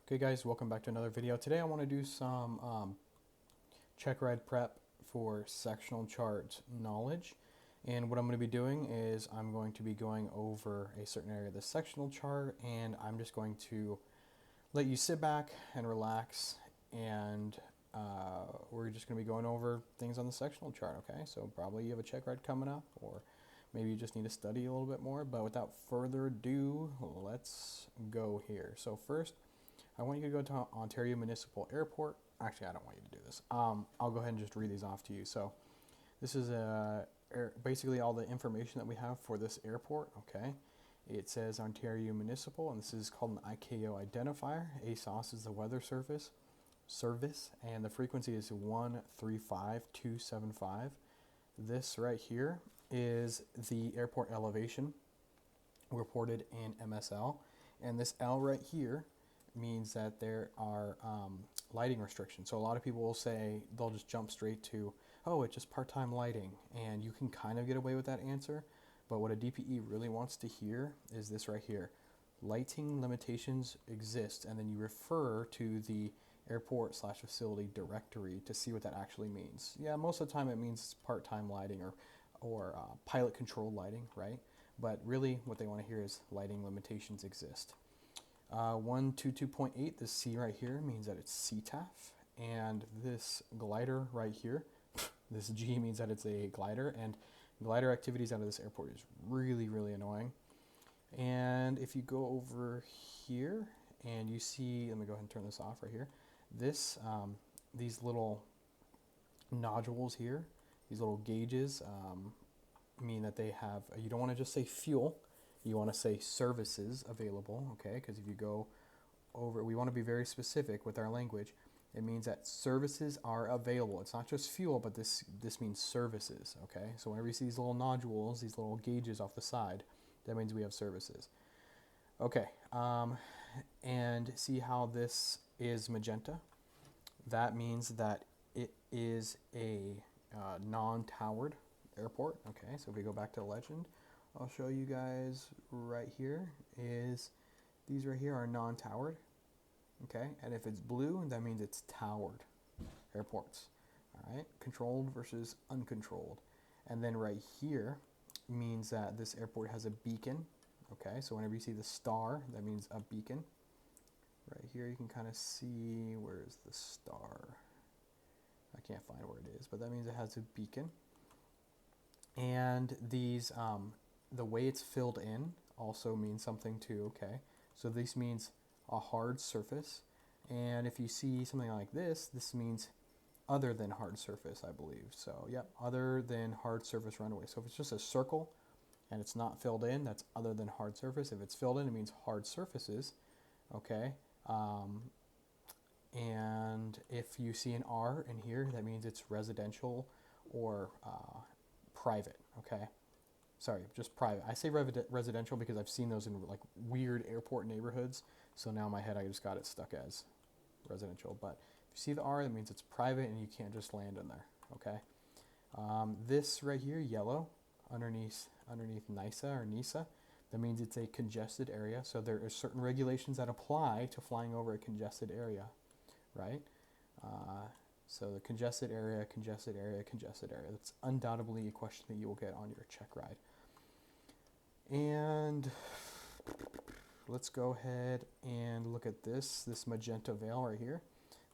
Okay guys, welcome back to another video. Today I want to do some check ride prep for sectional chart knowledge. And what I'm going to be doing is I'm going to be going over a certain area of the sectional chart, and I'm just going to let you sit back and relax, and we're just going to be going over things on the sectional chart, okay? So probably you have a check ride coming up, or maybe you just need to study a little bit more, but without further ado, let's go here. So first, I want you to go to Ontario Municipal Airport. Actually, I don't want you to do this. I'll go ahead and just read these off to you. So this is basically all the information that we have for this airport, okay? It says Ontario Municipal, and this is called an ICAO identifier. ASOS is the weather service, and the frequency is 135275. This right here is the airport elevation reported in MSL, and this L right here means that there are lighting restrictions. So a lot of people will say, they'll just jump straight to, oh, it's just part-time lighting, and you can kind of get away with that answer, but what a DPE really wants to hear is this right here. Lighting limitations exist, and then you refer to the airport/facility directory to see what that actually means. Yeah, most of the time it means part-time lighting or pilot controlled lighting, right? But really what they want to hear is lighting limitations exist. 122.8, this C right here means that it's CTAF, and this glider right here, this G means that it's a glider, and glider activities out of this airport is really, really annoying. And if you go over here and you see, let me go ahead and turn this off right here, this, these little nodules here, these little gauges mean that they have, you don't want to just say fuel, you want to say services available, okay? Because if you go over, we want to be very specific with our language. It means that services are available. It's not just fuel, but this means services, okay? So whenever you see these little nodules, these little gauges off the side, that means we have services. Okay, and see how this is magenta? That means that it is a non-towered airport, okay? So if we go back to the legend, I'll show you guys right here is these right here are non-towered, okay? And if it's blue, that means it's towered airports, all right? Controlled versus uncontrolled. And then right here means that this airport has a beacon, okay? So whenever you see the star, that means a beacon. Right here you can kind of see, where is the star? I can't find where it is, but that means it has a beacon. And these, the way it's filled in also means something too, okay? So this means a hard surface, and if you see something like this means other than hard surface, I believe. So yeah, other than hard surface runway. So if it's just a circle and it's not filled in, that's other than hard surface. If it's filled in, it means hard surfaces, okay? And if you see an R in here, that means it's residential or private, okay? Sorry, just private. I say residential because I've seen those in like weird airport neighborhoods. So now in my head, I just got it stuck as residential. But if you see the R, that means it's private and you can't just land in there, okay? This right here, yellow, underneath NISA or NISA, that means it's a congested area. So there are certain regulations that apply to flying over a congested area, right? So the congested area, congested area, congested area. That's undoubtedly a question that you will get on your check ride. And let's go ahead and look at this magenta veil right here.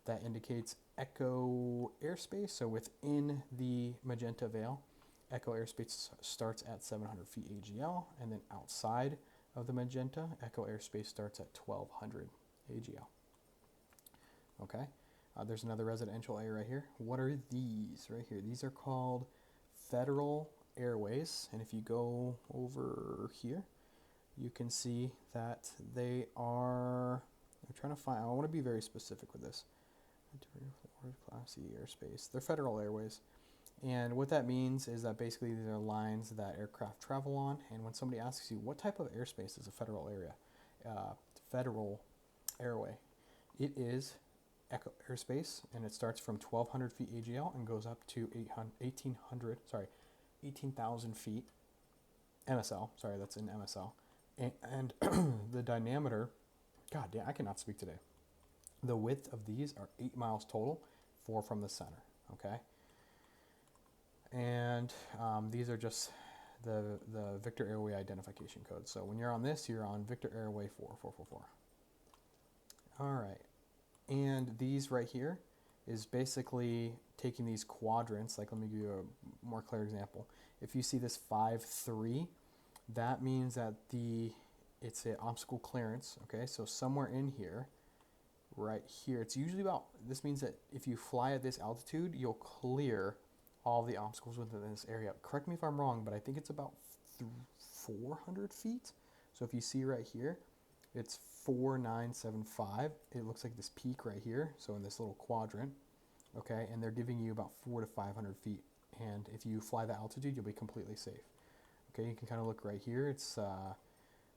That indicates echo airspace. So within the magenta veil, echo airspace starts at 700 feet AGL, and then outside of the magenta, echo airspace starts at 1200 AGL. Okay. There's another residential area right here. What are these right here? These are called Federal Airways. And if you go over here, you can see that they are, I'm trying to find, I want to be very specific with this. Class C airspace. They're Federal Airways. And what that means is that basically these are lines that aircraft travel on. And when somebody asks you, what type of airspace is a federal area? Federal Airway. It is echo airspace, and it starts from 1200 feet AGL and goes up to 18,000 feet MSL. Sorry, that's in MSL. And the diameter, god damn, I cannot speak today. The width of these are 8 miles total, 4 from the center, okay? And these are just the Victor Airway identification code. So when you're on this, you're on Victor Airway 4444. All right, and these right here is basically taking these quadrants. Like, let me give you a more clear example. If you see this 5-3, that means that it's an obstacle clearance, okay? So somewhere in here, right here, it's usually about, this means that if you fly at this altitude, you'll clear all the obstacles within this area. Correct me if I'm wrong, but I think it's about 400 feet. So if you see right here, it's 4975. It looks like this peak right here, so in this little quadrant, okay? And they're giving you about 400 to 500 feet. And if you fly the altitude, you'll be completely safe. Okay, you can kind of look right here. It's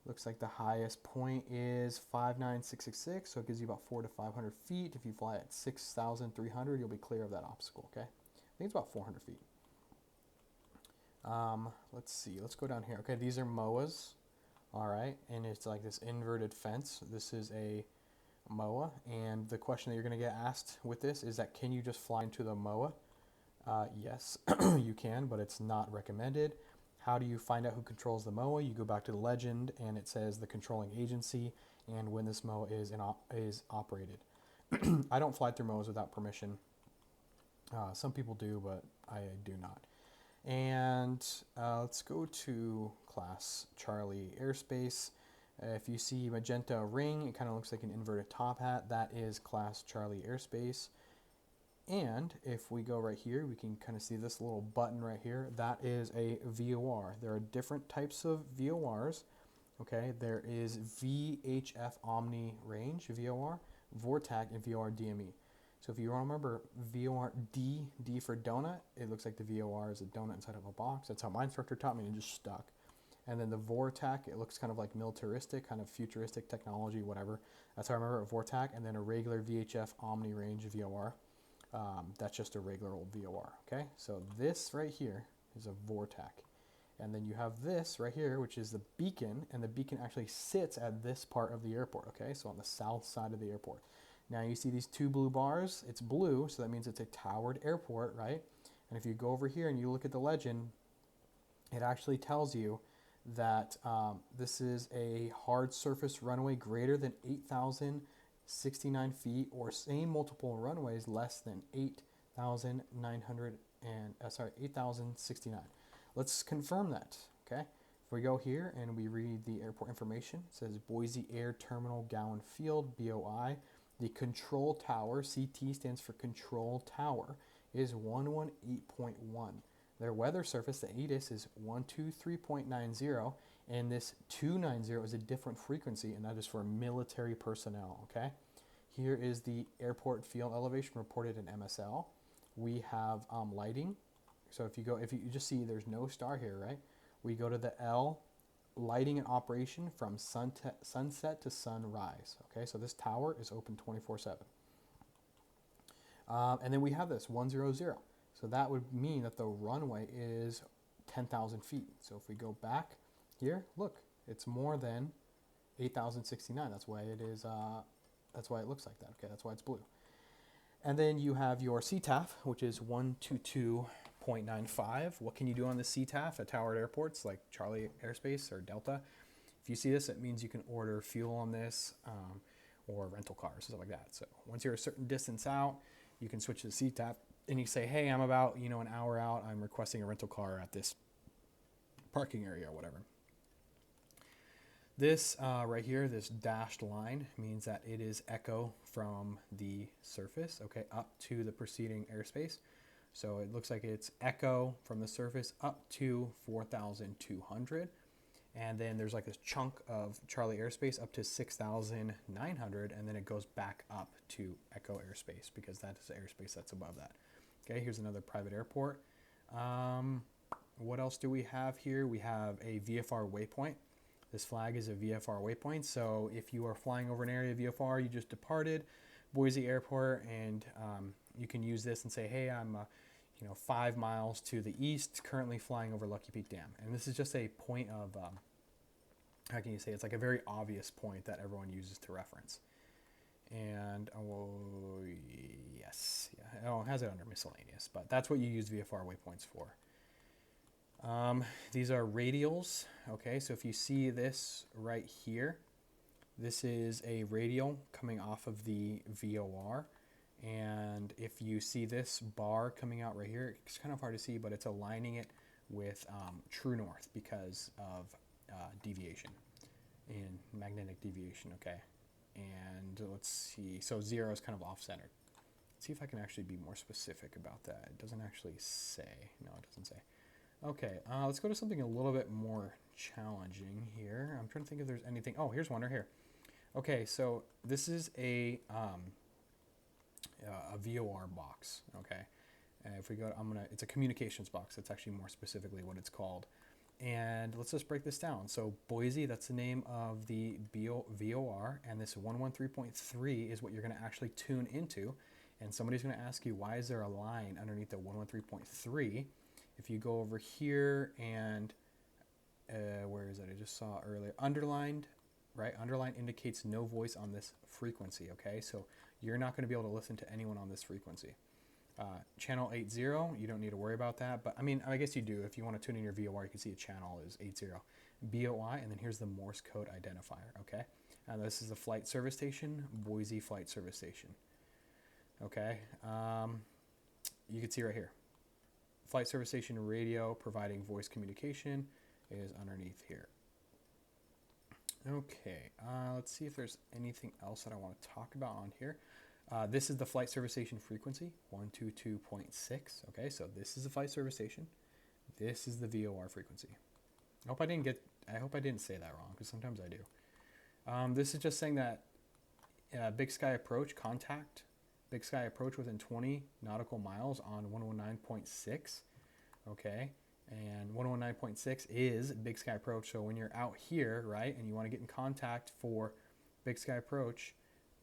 looks like the highest point is 59666, so it gives you about 400 to 500 feet. If you fly at 6,300, you'll be clear of that obstacle, okay? I think it's about 400 feet. Let's see, let's go down here. Okay, these are MOAs, all right, and it's like this inverted fence. This is a MOA, and the question that you're gonna get asked with this is that, can you just fly into the MOA? Yes, you can, but it's not recommended. How do you find out who controls the MOA? You go back to the legend, and it says the controlling agency and when this MOA is operated. I don't fly through MOAs without permission. Some people do, but I do not. And let's go to Class Charlie Airspace. If you see magenta ring, it kind of looks like an inverted top hat. That is Class Charlie Airspace. And if we go right here, we can kind of see this little button right here. That is a VOR. There are different types of VORs. Okay, there is VHF Omni Range VOR, VORTAC, and VOR DME. So if you remember VOR D for donut, it looks like the VOR is a donut inside of a box. That's how my instructor taught me, and it just stuck. And then the VORTAC, it looks kind of like militaristic, kind of futuristic technology, whatever. That's how I remember it, VORTAC. And then a regular VHF Omni Range VOR. That's just a regular old VOR, okay? So this right here is a VORTAC. And then you have this right here, which is the beacon, and the beacon actually sits at this part of the airport, okay? So on the south side of the airport. Now you see these two blue bars, it's blue, so that means it's a towered airport, right? And if you go over here and you look at the legend, it actually tells you that this is a hard surface runway greater than 8,069 feet, or same multiple runways less than 8,069. Let's confirm that, okay? If we go here and we read the airport information, it says Boise Air Terminal Gowan Field, BOI. The control tower, CT stands for control tower, is 118.1. Their weather surface, the ATIS, is 123.90, and this 290 is a different frequency, and that is for military personnel, okay? Here is the airport field elevation reported in MSL. We have lighting. So if you just see there's no star here, right? We go to the L, lighting and operation from sunset to sunrise, okay? So this tower is open 24/7. And then we have this 100. So that would mean that the runway is 10,000 feet. So if we go back here, look, it's more than 8,069. That's why it is. That's why it looks like that. Okay, that's why it's blue. And then you have your CTAF, which is 122.95. What can you do on the CTAF at towered airports like Charlie Airspace or Delta? If you see this, it means you can order fuel on this or rental cars, stuff like that. So once you're a certain distance out, you can switch to the CTAF. And you say, hey, I'm about an hour out. I'm requesting a rental car at this parking area or whatever. This right here, this dashed line, means that it is echo from the surface, okay, up to the preceding airspace. So it looks like it's echo from the surface up to 4,200. And then there's like this chunk of Charlie airspace up to 6,900. And then it goes back up to echo airspace because that is the airspace that's above that. Okay, here's another private airport. What else do we have here? We have a VFR waypoint. This flag is a VFR waypoint. So if you are flying over an area of VFR, you just departed Boise Airport, and you can use this and say, hey, I'm 5 miles to the east, currently flying over Lucky Peak Dam. And this is just a point of, how can you say, it's like a very obvious point that everyone uses to reference. And and yes, yeah, oh, it has it under miscellaneous, but that's what you use VFR waypoints for. These are radials. Okay, so if you see this right here, this is a radial coming off of the VOR. And if you see this bar coming out right here, it's kind of hard to see, but it's aligning it with true north because of deviation in magnetic deviation. Okay, and let's see, so 0 is kind of off-centered. Let's see if I can actually be more specific about that. It doesn't actually say. No, it doesn't say. Okay, let's go to something a little bit more challenging here. I'm trying to think if there's anything. Oh, here's one right here. Okay, so this is a VOR box. Okay, and if we go, it's a communications box. That's actually more specifically what it's called. And let's just break this down. So Boise, that's the name of the VOR, and this 113.3 is what you're going to actually tune into. And somebody's going to ask you, why is there a line underneath the 113.3? If you go over here and where is it? I just saw earlier, underlined, right? Underline indicates no voice on this frequency, okay? So you're not going to be able to listen to anyone on this frequency. Channel 80, you don't need to worry about that, but I mean, I guess you do. If you want to tune in your VOR, you can see a channel is 80. BOI, and then here's the Morse code identifier, okay? And this is the flight service station, Boise Flight Service Station, okay? You can see right here. Flight service station radio providing voice communication is underneath here. Okay, let's see if there's anything else that I want to talk about on here. This is the flight service station frequency, 122.6. Okay, so this is the flight service station. This is the VOR frequency. I hope I didn't say that wrong, because sometimes I do. This is just saying that Big Sky approach contact. Big Sky approach within 20 nautical miles on 119.6, okay? And 119.6 is Big Sky approach. So when you're out here, right, and you want to get in contact for Big Sky approach,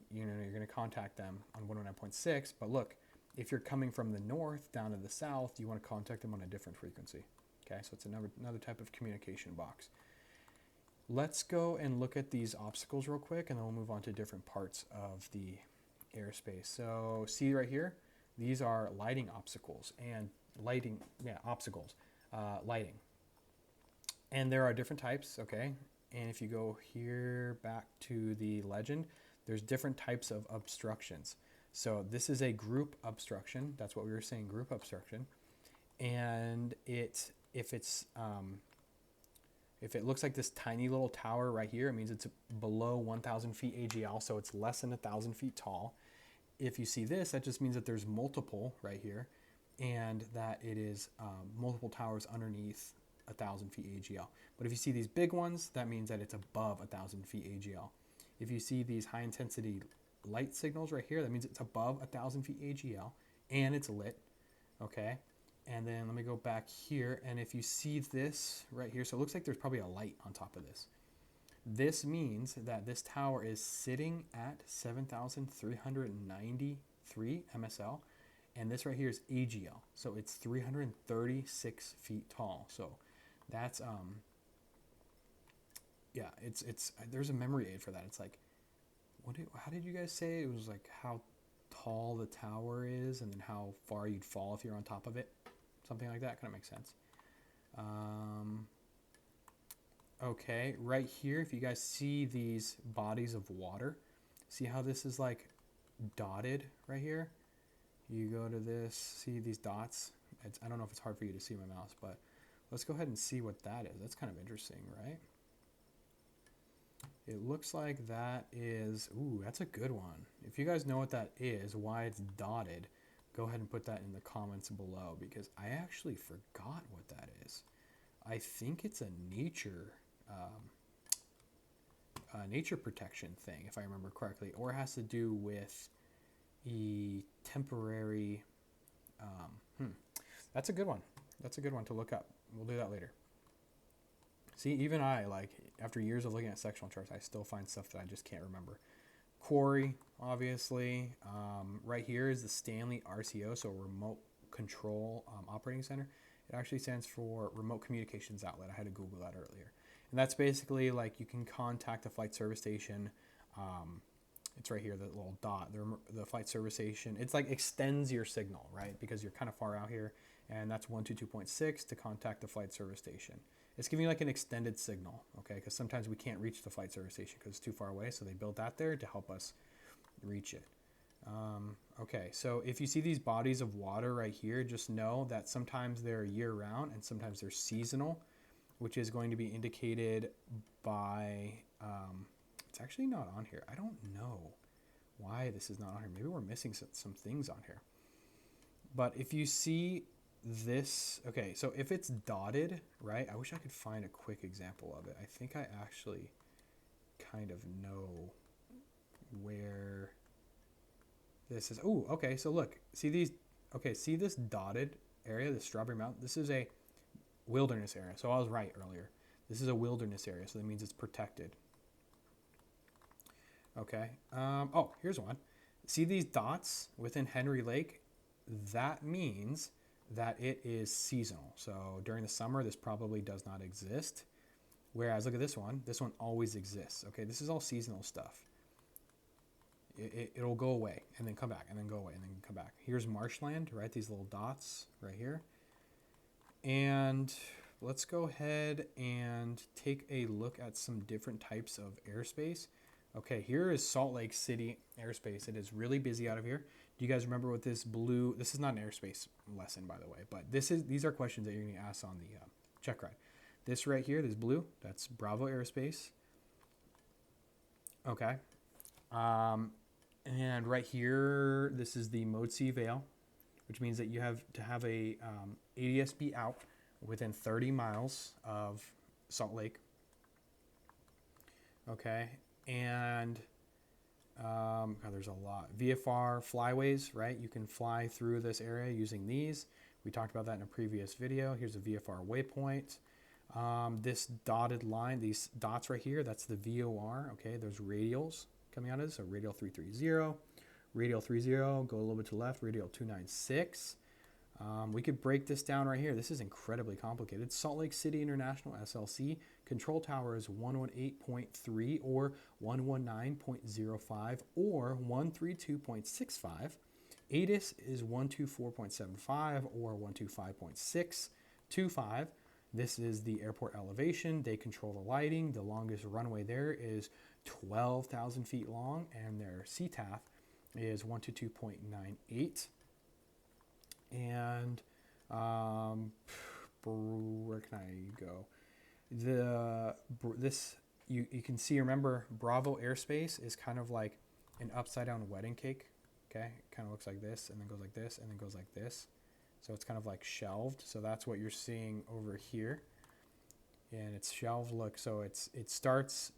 you know, you're going to contact them on 109.6. But look, if you're coming from the north down to the south, you want to contact them on a different frequency, okay? So it's another type of communication box. Let's go and look at these obstacles real quick, and then we'll move on to different parts of the airspace. So see right here, these are lighting obstacles and lighting. And there are different types, okay? And if you go here back to the legend, there's different types of obstructions. So this is a group obstruction. That's what we were saying, group obstruction. And if it looks like this tiny little tower right here, it means it's below 1,000 feet AGL, so it's less than 1,000 feet tall. If you see this, that just means that there's multiple right here, and that it is multiple towers underneath 1,000 feet AGL. But if you see these big ones, that means that it's above 1,000 feet AGL. If you see these high intensity light signals right here, that means it's above 1,000 feet AGL, and it's lit, okay? And then let me go back here, and if you see this right here, so it looks like there's probably a light on top of this. This means that this tower is sitting at 7,393 MSL, and this right here is AGL, so it's 336 feet tall. So that's yeah, it's there's a memory aid for that. It's like, how did you guys say it was, like how tall the tower is and then how far you'd fall if you're on top of it? Something like that. Kind of makes sense. Okay, right here, if you guys see these bodies of water, see how this is like dotted right here? You go to this, see these dots? I don't know if it's hard for you to see my mouse, but let's go ahead and see what that is. That's kind of interesting, right? It looks like that is, ooh, that's a good one. If you guys know what that is, why it's dotted, go ahead and put that in the comments below, because I actually forgot what that is. I think it's a nature protection thing, if I remember correctly, or it has to do with a temporary. That's a good one. That's a good one to look up. We'll do that later. See, even I, like, after years of looking at sectional charts, I still find stuff that I just can't remember. Quarry, obviously. Right here is the Stanley RCO, so Remote Control Operating Center. It actually stands for Remote Communications Outlet. I had to Google that earlier. And that's basically like you can contact the flight service station It's right here, the little dot, the flight service station. It's like extends your signal, right? Because you're kind of far out here, and that's 122.6 to contact the flight service station. It's giving you like an extended signal, okay? Because sometimes we can't reach the flight service station because it's too far away, so they built that there to help us reach it. Okay, so if you see these bodies of water right here, just know that sometimes they're year-round and sometimes they're seasonal, which is going to be indicated by, it's actually not on here. I don't know why this is not on here. Maybe we're missing some things on here. But if you see this, okay, so if it's dotted, right, I wish I could find a quick example of it. I think I actually kind of know where this is. Oh, okay, so look, see these, okay, see this dotted area, the Strawberry Mountain? This is a wilderness area. So I was right earlier. This is a wilderness area, so that means it's protected. Okay, oh, here's one. See these dots within Henry Lake? That means that it is seasonal. So during the summer, this probably does not exist. Whereas, look at this one always exists. Okay, this is all seasonal stuff. It'll go away and then come back and then go away and then come back. Here's marshland, right? These little dots right here. And let's go ahead and take a look at some different types of airspace. Okay, here is Salt Lake City airspace. It is really busy out of here. Do you guys remember what this blue, this is not an airspace lesson, by the way, but these are questions that you're going to ask on the check ride. This right here, this blue, that's Bravo airspace. Okay. And right here, this is the Mode C Vale, which means that you have to have a ADS-B out within 30 miles of Salt Lake. Okay. And God, there's a lot. VFR flyways, right? You can fly through this area using these. We talked about that in a previous video. Here's a VFR waypoint. This dotted line, these dots right here, that's the VOR. Okay, there's radials coming out of this. So radial 330, radial 30, go a little bit to the left, radial 296. We could break this down right here. This is incredibly complicated. Salt Lake City International SLC control tower is 118.3 or 119.05 or 132.65. ATIS is 124.75 or 125.625. This is the airport elevation. They control the lighting. The longest runway there is 12,000 feet long, and their CTAF is 122.98. And where can I go? You can see, remember, Bravo airspace is kind of like an upside down wedding cake. Okay, it kind of looks like this, and then goes like this, and then goes like this. So it's kind of like shelved. So that's what you're seeing over here, and it's shelved. Look, so it starts,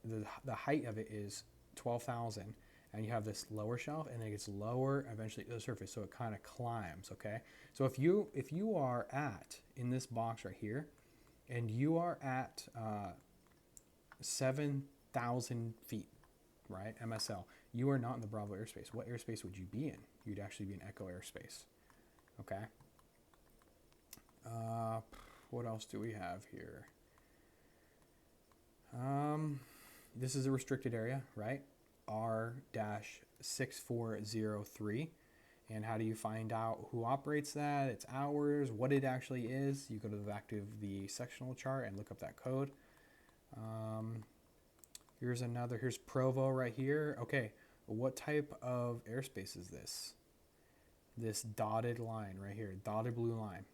the height of it is 12,000. And you have this lower shelf, and it gets lower eventually to the surface, so it kind of climbs. Okay, so if you are at in this box right here, and you are at 7,000 feet, right, MSL, you are not in the Bravo airspace. What airspace would you be in? You'd actually be in Echo airspace. Okay. What else do we have here? This is a restricted area, right? R-6403. And how do you find out who operates that? It's hours, what it actually is. You go to the back of the sectional chart and look up that code. Here's Provo right here. Okay, what type of airspace is this? This dotted line right here, dotted blue line.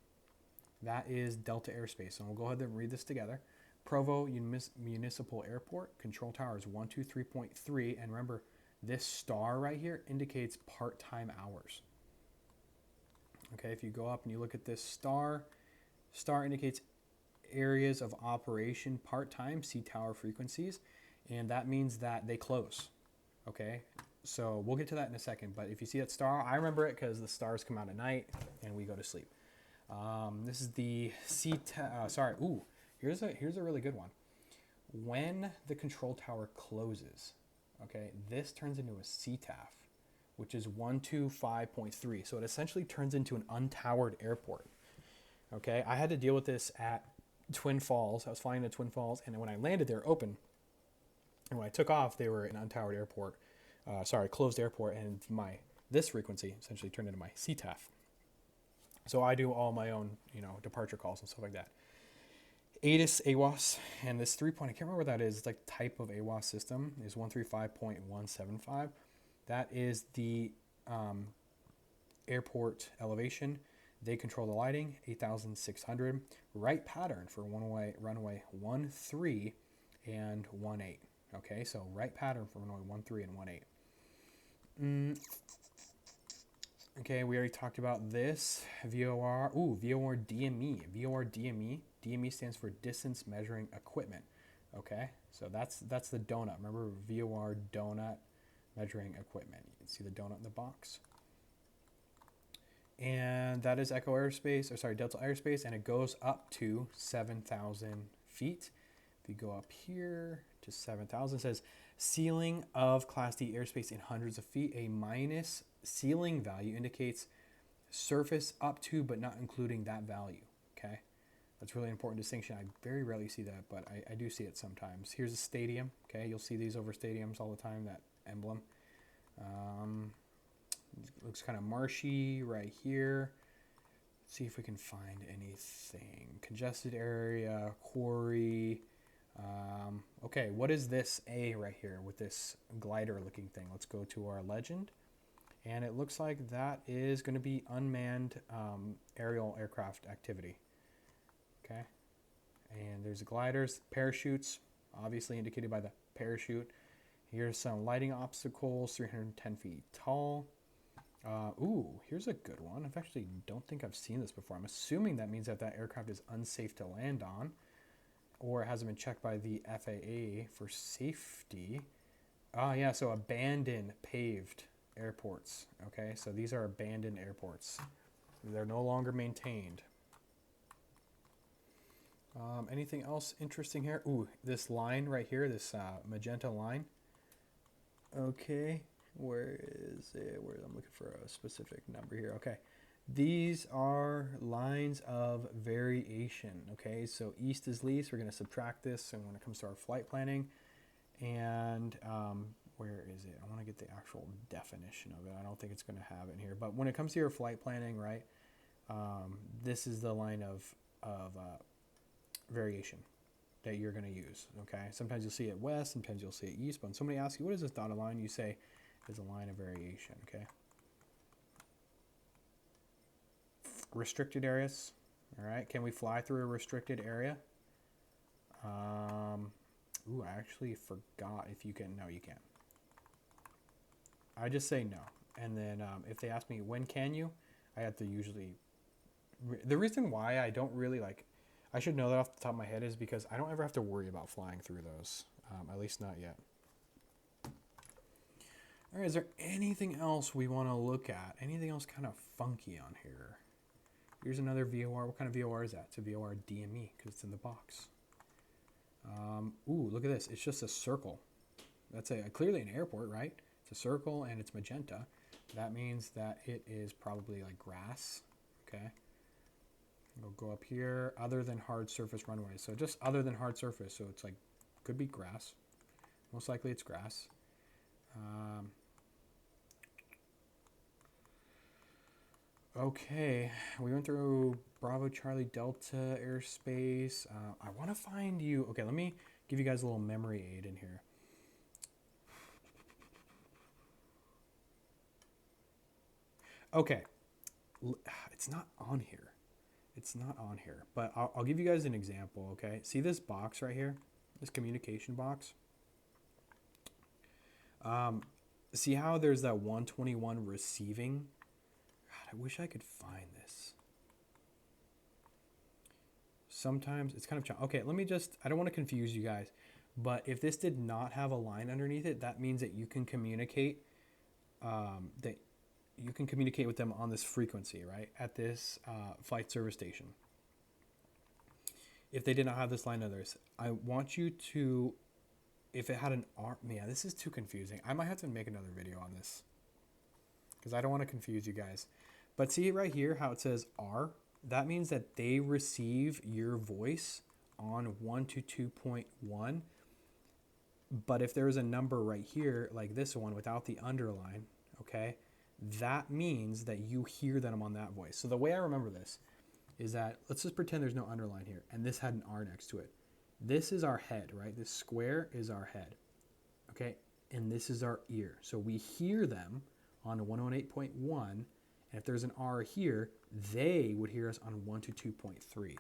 That is Delta airspace. And we'll go ahead and read this together. Provo Municipal Airport, control tower is 123.3, and remember, this star right here indicates part-time hours. Okay, if you go up and you look at this star indicates areas of operation part-time, C tower frequencies, and that means that they close. Okay, so we'll get to that in a second, but if you see that star, I remember it because the stars come out at night and we go to sleep. This is the here's a really good one. When the control tower closes, okay, this turns into a CTAF, which is 125.3. So it essentially turns into an untowered airport. Okay, I had to deal with this at Twin Falls. I was flying to Twin Falls, and when I landed, they were open. And when I took off, they were an untowered airport. closed airport, and this frequency essentially turned into my CTAF. So I do all my own, departure calls and stuff like that. ATIS AWOS, and this 3 point, I can't remember what that is. It's like type of AWOS system is 135.175. That is the airport elevation. They control the lighting, 8,600. Right pattern for runway 13 and 18. Okay, so right pattern for runway 13 and 18. Okay, we already talked about this. VOR DME. VOR DME. DME stands for Distance Measuring Equipment. Okay, so that's the donut. Remember VOR donut measuring equipment. You can see the donut in the box. And that is Delta Airspace, and it goes up to 7,000 feet. If you go up here to 7,000, it says ceiling of Class D airspace in hundreds of feet. A minus ceiling value indicates surface up to, but not including that value. Okay, that's really important distinction. I very rarely see that, but I do see it sometimes. Here's a stadium. Okay, you'll see these over stadiums all the time, that emblem. It looks kind of marshy right here. Let's see if we can find anything. Congested area, quarry. Okay, what is this A right here with this glider looking thing? Let's go to our legend. And it looks like that is going to be unmanned aerial aircraft activity. Okay. And there's gliders, parachutes, obviously indicated by the parachute. Here's some lighting obstacles, 310 feet tall. Here's a good one. I actually don't think I've seen this before. I'm assuming that means that aircraft is unsafe to land on, or it hasn't been checked by the FAA for safety. Yeah, so abandoned paved airports. Okay, so these are abandoned airports. They're no longer maintained. Anything else interesting here? This line right here, this magenta line. Okay, where is it? I'm looking for a specific number here. Okay, these are lines of variation. Okay, so east is least. We're going to subtract this, and when it comes to our flight planning, and where is it? I want to get the actual definition of it. I don't think it's going to have it in here. But when it comes to your flight planning, right, this is the line of variation that you're going to use. Okay, sometimes you'll see it west, sometimes you'll see it east. But when somebody asks you, what is this dotted line? You say, it's a line of variation. Okay. Restricted areas. All right. Can we fly through a restricted area? I actually forgot if you can. No, you can't. I just say no. And then if they ask me, when can you? I have to usually... The reason why I don't really I should know that off the top of my head is because I don't ever have to worry about flying through those. At least not yet. All right, is there anything else we want to look at? Anything else kind of funky on here? Here's another VOR. What kind of VOR is that? It's a VOR DME because it's in the box. Look at this. It's just a circle. That's clearly an airport, right? It's a circle and it's magenta. That means that it is probably like grass. Okay. We'll go up here. Other than hard surface runways. So just other than hard surface. So it's could be grass. Most likely it's grass. Okay, we went through Bravo Charlie Delta airspace. I want to find you. Okay, let me give you guys a little memory aid in here. Okay, it's not on here. It's not on here, but I'll give you guys an example. Okay, see this box right here, this communication box. See how there's that 121 receiving. God, I wish I could find this. Sometimes it's kind of okay. Let me I don't want to confuse you guys, but if this did not have a line underneath it, that means that you can communicate. That you can communicate with them on this frequency, right? At this flight service station. If they did not have this line under this, I want you to, if it had an R, yeah, this is too confusing. I might have to make another video on this because I don't want to confuse you guys. But see right here how it says R? That means that they receive your voice on 122.1 But if there is a number right here, like this one without the underline, okay, that means that you hear them on that voice. So the way I remember this is that, let's just pretend there's no underline here, and this had an R next to it. This is our head, right? This square is our head, okay? And this is our ear. So we hear them on 108.1, and if there's an R here, they would hear us on 122.3,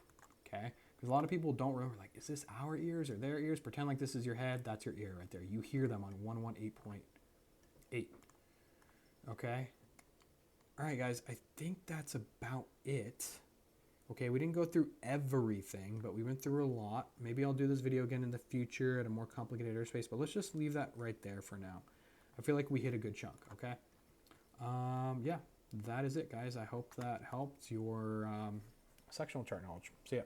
okay? Because a lot of people don't remember, like, is this our ears or their ears? Pretend like this is your head. That's your ear right there. You hear them on 118.8. Okay? All right, guys. I think that's about it. Okay, we didn't go through everything, but we went through a lot. Maybe I'll do this video again in the future at a more complicated airspace, but let's just leave that right there for now. I feel like we hit a good chunk, okay? Yeah, that is it, guys. I hope that helped your sectional chart knowledge. See ya.